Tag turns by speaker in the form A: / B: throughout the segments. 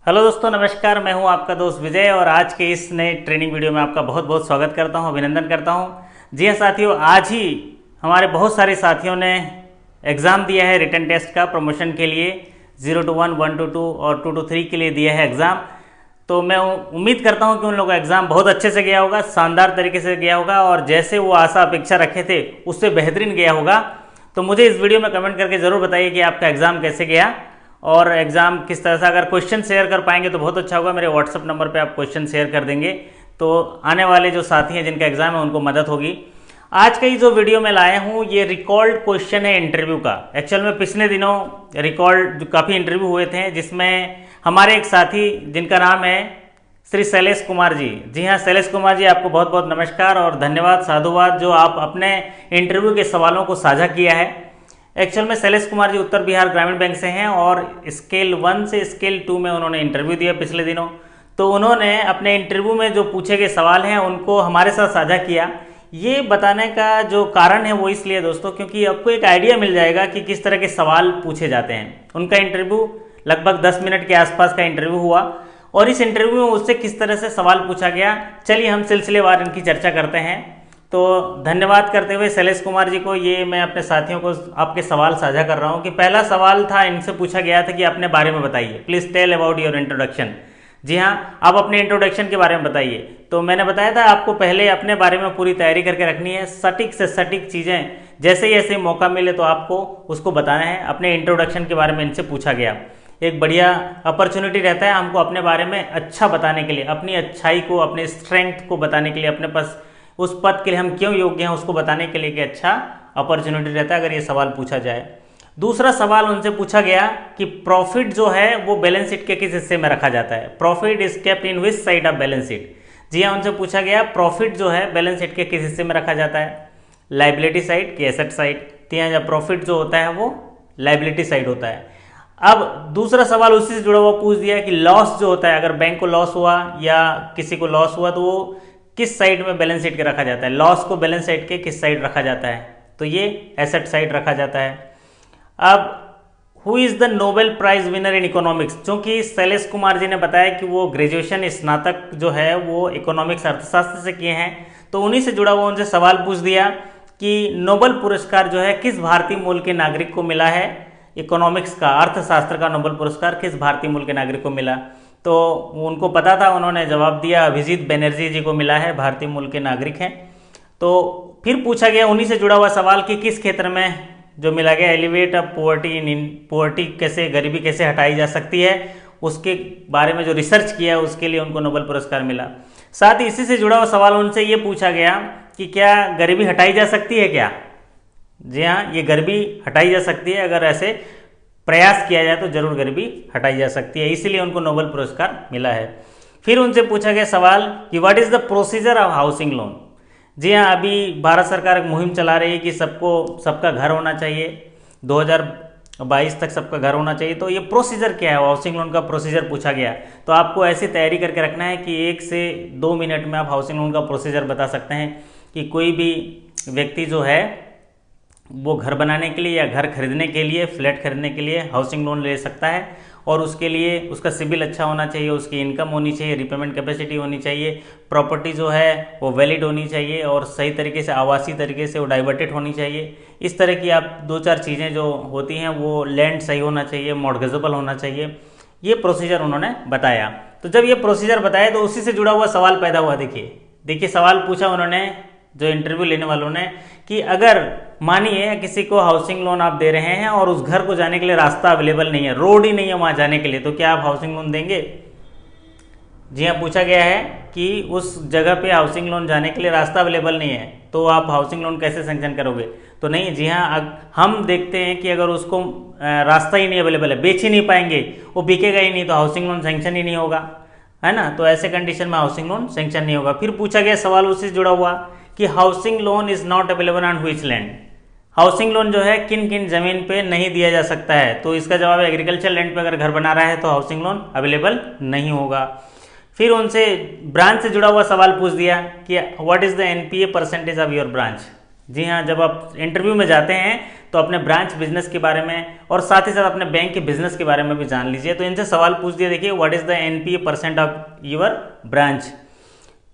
A: Hello दोस्तों, नमस्कार। मैं हूं आपका दोस्त विजय और आज के इस नए ट्रेनिंग वीडियो में आपका बहुत बहुत स्वागत करता हूं, अभिनंदन करता हूं। जी हां साथियों, आज ही हमारे बहुत सारे साथियों ने एग्ज़ाम दिया है रिटन टेस्ट का प्रमोशन के लिए। 0 to 1, 1 to 2 और 2 to 3 के लिए दिया है एग्ज़ाम। तो मैं उम्मीद करता हूं कि उन लोगों का एग्ज़ाम बहुत अच्छे से गया होगा, शानदार तरीके से गया होगा और जैसे वो आशा अपेक्षा रखे थे उससे बेहतरीन गया होगा। तो मुझे इस वीडियो में कमेंट करके ज़रूर बताइए कि आपका एग्ज़ाम कैसे गया और एग्ज़ाम किस तरह से। अगर क्वेश्चन शेयर कर पाएंगे तो बहुत अच्छा होगा। मेरे व्हाट्सअप नंबर पे आप क्वेश्चन शेयर कर देंगे तो आने वाले जो साथी हैं जिनका एग्ज़ाम है उनको मदद होगी। आज का ये जो वीडियो मैं लाया हूँ ये रिकॉर्ड क्वेश्चन है इंटरव्यू का। एक्चुअल में पिछले दिनों रिकॉर्ड जो काफ़ी इंटरव्यू हुए थे जिसमें हमारे एक साथी जिनका नाम है श्री शैलेश कुमार जी। जी हाँ, शैलेश कुमार जी, आपको बहुत बहुत नमस्कार और धन्यवाद, साधुवाद जो आप अपने इंटरव्यू के सवालों को साझा किया है। एक्चुअल में शैलेश कुमार जी उत्तर बिहार ग्रामीण बैंक से हैं और स्केल 1 से स्केल 2 में उन्होंने इंटरव्यू दिया पिछले दिनों। तो उन्होंने अपने इंटरव्यू में जो पूछे गए सवाल हैं उनको हमारे साथ साझा किया। ये बताने का जो कारण है वो इसलिए दोस्तों क्योंकि आपको एक आइडिया मिल जाएगा कि किस तरह के सवाल पूछे जाते हैं। उनका इंटरव्यू लगभग 10 मिनट के आसपास का इंटरव्यू हुआ और इस इंटरव्यू में उससे किस तरह से सवाल पूछा गया, चलिए हम सिलसिलेवार इनकी चर्चा करते हैं। तो धन्यवाद करते हुए शैलेश कुमार जी को ये मैं अपने साथियों को आपके सवाल साझा कर रहा हूँ कि पहला सवाल था, इनसे पूछा गया था कि अपने बारे में बताइए, please tell about your introduction. जी हाँ, आप अपने इंट्रोडक्शन के बारे में बताइए। तो मैंने बताया था आपको पहले अपने बारे में पूरी तैयारी करके रखनी है, सटीक से सटीक चीज़ें जैसे ही ऐसे मौका मिले तो आपको उसको बताना है। अपने इंट्रोडक्शन के बारे में इनसे पूछा गया, एक बढ़िया अपॉर्चुनिटी रहता है हमको अपने बारे में अच्छा बताने के लिए, अपनी अच्छाई को, अपने स्ट्रेंथ को बताने के लिए, अपने पास उस पद के लिए हम क्यों योग्य हैं उसको बताने के लिए कि अच्छा अपॉर्चुनिटी रहता है अगर ये सवाल पूछा जाए। दूसरा सवाल उनसे पूछा गया कि प्रॉफिट जो है वो बैलेंस शीट के किस हिस्से में रखा जाता है, profit is kept in which side of balance sheet. जी हाँ, उनसे पूछा गया प्रॉफिट जो है बैलेंस शीट के किस हिस्से में रखा जाता है, लाइबिलिटी साइड कि एसेट साइड। तो यहाँ जब प्रॉफिट जो होता है वो लाइबिलिटी साइड होता है। अब दूसरा सवाल उसी से जुड़ा हुआ पूछ दिया कि लॉस जो होता है, अगर बैंक को लॉस हुआ या किसी को लॉस हुआ तो वो किस साइड में बैलेंस शीट के रखा जाता है, लॉस को बैलेंस शीट के किस साइड रखा जाता है, तो ये एसेट साइड रखा जाता है। अब who is the Nobel prize winner in economics, क्योंकि शैलेश कुमार जी ने बताया कि वो ग्रेजुएशन स्नातक जो है वो इकोनॉमिक्स अर्थशास्त्र से किए हैं, तो उन्हीं से जुड़ा हुआ उनसे सवाल पूछ दिया कि नोबेल पुरस्कार जो है किस भारतीय मूल के नागरिक को मिला है, इकोनॉमिक्स का, अर्थशास्त्र का नोबेल पुरस्कार किस भारतीय मूल के नागरिक को मिला। तो उनको पता था, उन्होंने जवाब दिया अभिजीत बनर्जी जी को मिला है, भारतीय मूल के नागरिक हैं। तो फिर पूछा गया उन्हीं से जुड़ा हुआ सवाल कि किस क्षेत्र में जो मिला गया, elevate of poverty in poverty, कैसे गरीबी कैसे हटाई जा सकती है, उसके बारे में जो रिसर्च किया उसके लिए उनको नोबेल पुरस्कार मिला। साथ ही इसी से जुड़ा हुआ सवाल उनसे ये पूछा गया कि क्या गरीबी हटाई जा सकती है क्या। जी हाँ, ये गरीबी हटाई जा सकती है, अगर ऐसे प्रयास किया जाए तो जरूर गरीबी हटाई जा सकती है, इसीलिए उनको नोबेल पुरस्कार मिला है। फिर उनसे पूछा गया सवाल कि what is the procedure of housing loan. जी हाँ, अभी भारत सरकार एक मुहिम चला रही है कि सबका घर होना चाहिए, 2022 तक सबका घर होना चाहिए। तो ये प्रोसीजर क्या है, हाउसिंग लोन का प्रोसीजर पूछा गया। तो आपको ऐसी तैयारी करके रखना है कि 1 से 2 मिनट में आप हाउसिंग लोन का प्रोसीजर बता सकते हैं कि कोई भी व्यक्ति जो है वो घर बनाने के लिए या घर खरीदने के लिए, फ्लैट खरीदने के लिए हाउसिंग लोन ले सकता है और उसके लिए उसका सिबिल अच्छा होना चाहिए, उसकी इनकम होनी चाहिए, रिपेमेंट कैपेसिटी होनी चाहिए, प्रॉपर्टी जो है वो वैलिड होनी चाहिए और सही तरीके से, आवासीय तरीके से वो डाइवर्टेड होनी चाहिए। इस तरह की आप 2-4 चीज़ें जो होती हैं, वो लैंड सही होना चाहिए, मॉर्गेजेबल होना चाहिए, ये प्रोसीजर उन्होंने बताया। तो जब ये प्रोसीजर बताया तो उसी से जुड़ा हुआ सवाल पैदा हुआ। देखिए सवाल पूछा उन्होंने जो इंटरव्यू लेने वालों ने कि अगर मानिए किसी को हाउसिंग लोन आप दे रहे हैं और उस घर को जाने के लिए रास्ता अवेलेबल नहीं है, रोड ही नहीं है वहाँ जाने के लिए, तो क्या आप हाउसिंग लोन देंगे। जी हाँ, पूछा गया है कि उस जगह पे हाउसिंग लोन जाने के लिए रास्ता अवेलेबल नहीं है तो आप हाउसिंग लोन कैसे सेंक्शन करोगे। तो नहीं, जी हाँ, हम देखते हैं कि अगर उसको रास्ता ही नहीं अवेलेबल है, बेच ही नहीं पाएंगे, वो बिकेगा ही नहीं, तो हाउसिंग लोन सेंक्शन ही नहीं होगा, है ना। तो ऐसे कंडीशन में हाउसिंग लोन सेंक्शन नहीं होगा। फिर पूछा गया सवाल उससे जुड़ा हुआ कि housing loan is not available on which land, housing loan जो है किन किन जमीन पे नहीं दिया जा सकता है। तो इसका जवाब है एग्रीकल्चर लैंड पे अगर घर बना रहा है तो हाउसिंग लोन अवेलेबल नहीं होगा। फिर उनसे ब्रांच से जुड़ा हुआ सवाल पूछ दिया कि what is the NPA percentage of your branch. जी हाँ, जब आप इंटरव्यू में जाते हैं तो तो अपने ब्रांच बिजनेस के बारे में और साथ ही साथ अपने बैंक के बिजनेस के बारे में भी जान लीजिए। तो इनसे सवाल पूछ दिया, देखिए what is the NPA percent of your branch.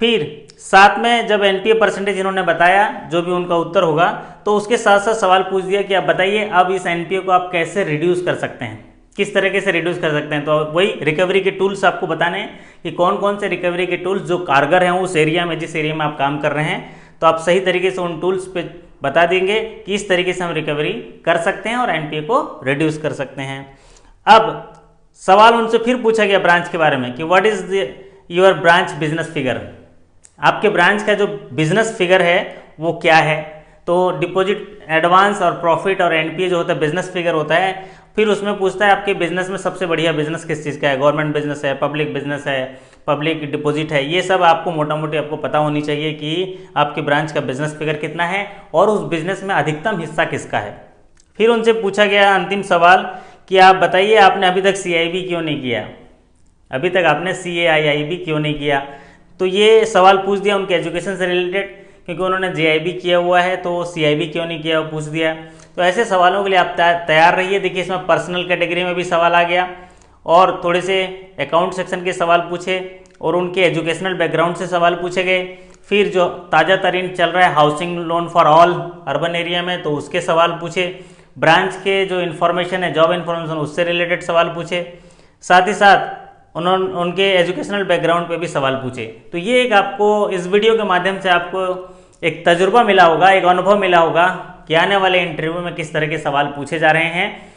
A: फिर साथ में जब एनपीए परसेंटेज इन्होंने बताया, जो भी उनका उत्तर होगा, तो उसके साथ साथ सवाल पूछ दिया कि आप बताइए अब इस एनपीए को आप कैसे रिड्यूस कर सकते हैं, किस तरीके से रिड्यूस कर सकते हैं। तो वही रिकवरी के टूल्स आपको बताने हैं कि कौन कौन से रिकवरी के टूल्स जो कारगर हैं उस एरिया में, जिस एरिया में आप काम कर रहे हैं। तो आप सही तरीके से उन टूल्स पे बता देंगे कि इस तरीके से हम रिकवरी कर सकते हैं और एनपीए को रिड्यूस कर सकते हैं। अब सवाल उनसे फिर पूछा गया ब्रांच के बारे में कि what is your branch business figure, आपके ब्रांच का जो बिजनेस फिगर है वो क्या है। तो डिपॉजिट, एडवांस और प्रॉफिट और एनपीए जो होता है बिजनेस फिगर होता है। फिर उसमें पूछता है आपके बिजनेस में सबसे बढ़िया बिजनेस किस चीज़ का है, गवर्नमेंट बिजनेस है, पब्लिक बिजनेस है, पब्लिक डिपॉजिट है। ये सब आपको मोटा मोटी आपको पता होनी चाहिए कि आपके ब्रांच का बिजनेस फिगर कितना है और उस बिजनेस में अधिकतम हिस्सा किसका है। फिर उनसे पूछा गया अंतिम सवाल कि आप बताइए आपने अभी तक CIB क्यों नहीं किया, अभी तक आपने CAIIB क्यों नहीं किया। तो ये सवाल पूछ दिया उनके एजुकेशन से रिलेटेड, क्योंकि उन्होंने JIB किया हुआ है तो CIB क्यों नहीं किया वो पूछ दिया। तो ऐसे सवालों के लिए आप तैयार रहिए। देखिए इसमें पर्सनल कैटेगरी में भी सवाल आ गया और थोड़े से अकाउंट सेक्शन के सवाल पूछे और उनके एजुकेशनल बैकग्राउंड से सवाल पूछे गए। फिर जो ताज़ा तरीन चल रहा है housing loan for all urban area में, तो उसके सवाल पूछे। ब्रांच के जो इन्फॉर्मेशन है, जॉब इन्फॉर्मेशन, उससे रिलेटेड सवाल पूछे। साथ ही साथ उन्होंने उनके एजुकेशनल बैकग्राउंड पे भी सवाल पूछे। तो ये एक आपको इस वीडियो के माध्यम से आपको एक तजुर्बा मिला होगा, एक अनुभव मिला होगा कि आने वाले इंटरव्यू में किस तरह के सवाल पूछे जा रहे हैं।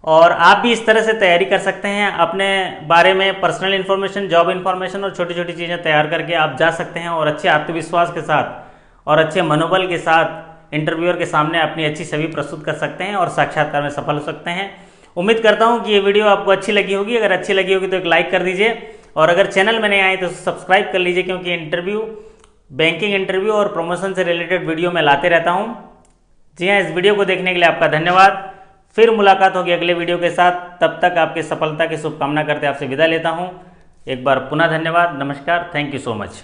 A: और आप भी इस तरह से तैयारी कर सकते हैं, अपने बारे में पर्सनल इन्फॉर्मेशन, जॉब इन्फॉर्मेशन और छोटी छोटी चीज़ें तैयार करके आप जा सकते हैं और अच्छे आत्मविश्वास के साथ और अच्छे मनोबल के साथ इंटरव्यूअर के सामने अपनी अच्छी छवि प्रस्तुत कर सकते हैं और साक्षात्कार में सफल हो सकते हैं। उम्मीद करता हूं कि ये वीडियो आपको अच्छी लगी होगी। अगर अच्छी लगी होगी तो एक लाइक कर दीजिए और अगर चैनल में नए आए तो सब्सक्राइब कर लीजिए, क्योंकि इंटरव्यू, बैंकिंग इंटरव्यू और प्रमोशन से रिलेटेड वीडियो मैं लाते रहता हूं। जी हाँ, इस वीडियो को देखने के लिए आपका धन्यवाद। फिर मुलाकात होगी अगले वीडियो के साथ। तब तक आपकी सफलता की शुभकामना करते आपसे विदा लेता हूँ। एक बार पुनः धन्यवाद, नमस्कार, थैंक यू सो मच।